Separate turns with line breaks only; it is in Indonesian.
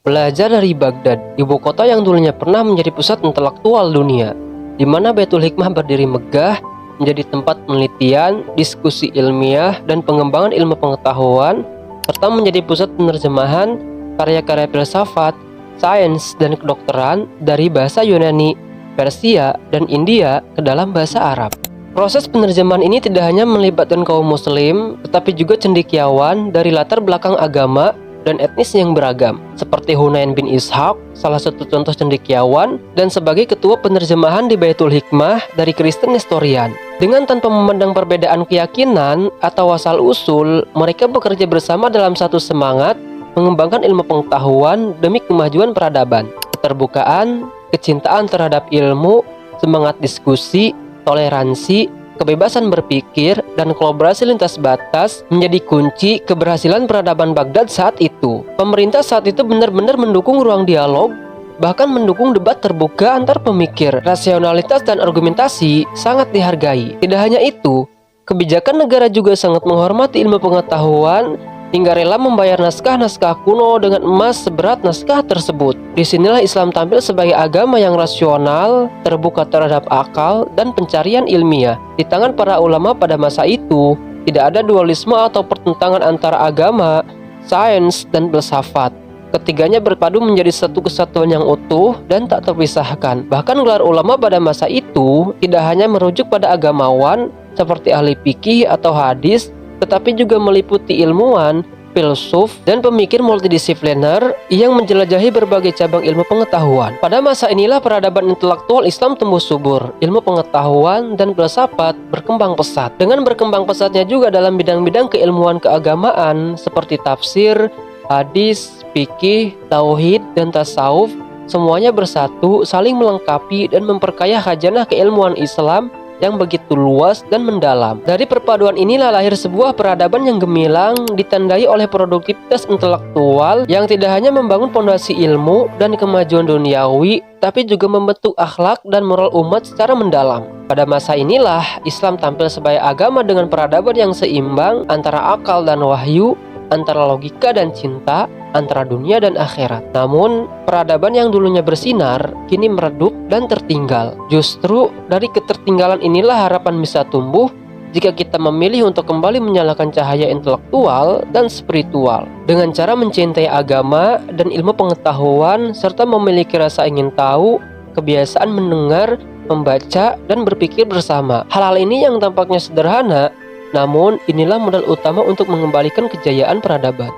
Belajar dari Baghdad, ibu kota yang dulunya pernah menjadi pusat intelektual dunia, di mana Baitul Hikmah berdiri megah, menjadi tempat penelitian, diskusi ilmiah, dan pengembangan ilmu pengetahuan, serta menjadi pusat penerjemahan karya-karya filsafat, sains, dan kedokteran dari bahasa Yunani, Persia, dan India ke dalam bahasa Arab. Proses penerjemahan ini tidak hanya melibatkan kaum muslim, tetapi juga cendekiawan dari latar belakang agama dan etnis yang beragam, seperti Hunain bin Ishaq, salah satu contoh cendekiawan, dan sebagai ketua penerjemahan di Baitul Hikmah dari Kristen Nestorian. Dengan tanpa memandang perbedaan keyakinan atau asal-usul, mereka bekerja bersama dalam satu semangat mengembangkan ilmu pengetahuan demi kemajuan peradaban. Keterbukaan, kecintaan terhadap ilmu, semangat diskusi, toleransi, kebebasan berpikir, dan kolaborasi lintas batas menjadi kunci keberhasilan peradaban Baghdad saat itu. Pemerintah saat itu benar-benar mendukung ruang dialog, bahkan mendukung debat terbuka antar pemikir. Rasionalitas dan argumentasi sangat dihargai. Tidak hanya itu, kebijakan negara juga sangat menghormati ilmu pengetahuan, hingga rela membayar naskah-naskah kuno dengan emas seberat naskah tersebut. Disinilah Islam tampil sebagai agama yang rasional, terbuka terhadap akal, dan pencarian ilmiah. Di tangan para ulama pada masa itu, tidak ada dualisme atau pertentangan antara agama, sains, dan filsafat. Ketiganya berpadu menjadi satu kesatuan yang utuh dan tak terpisahkan. Bahkan gelar ulama pada masa itu tidak hanya merujuk pada agamawan seperti ahli fikih atau hadis, tetapi juga meliputi ilmuwan, filsuf, dan pemikir multidisipliner yang menjelajahi berbagai cabang ilmu pengetahuan. Pada masa inilah peradaban intelektual Islam tumbuh subur, ilmu pengetahuan dan filsafat berkembang pesat. Dengan berkembang pesatnya juga dalam bidang-bidang keilmuan keagamaan seperti tafsir, hadis, fikih, tauhid, dan tasawuf, semuanya bersatu, saling melengkapi dan memperkaya khazanah keilmuan Islam yang begitu luas dan mendalam. Dari perpaduan inilah lahir sebuah peradaban yang gemilang, ditandai oleh produktivitas intelektual yang tidak hanya membangun fondasi ilmu dan kemajuan duniawi, tapi juga membentuk akhlak dan moral umat secara mendalam. Pada masa inilah Islam tampil sebagai agama dengan peradaban yang seimbang antara akal dan wahyu, antara logika dan cinta, antara dunia dan akhirat. Namun, peradaban yang dulunya bersinar kini meredup dan tertinggal. Justru dari ketertinggalan inilah harapan bisa tumbuh jika kita memilih untuk kembali menyalakan cahaya intelektual dan spiritual dengan cara mencintai agama dan ilmu pengetahuan serta memiliki rasa ingin tahu, kebiasaan mendengar, membaca, dan berpikir bersama. Hal-hal ini yang tampaknya sederhana, namun inilah modal utama untuk mengembalikan kejayaan peradaban.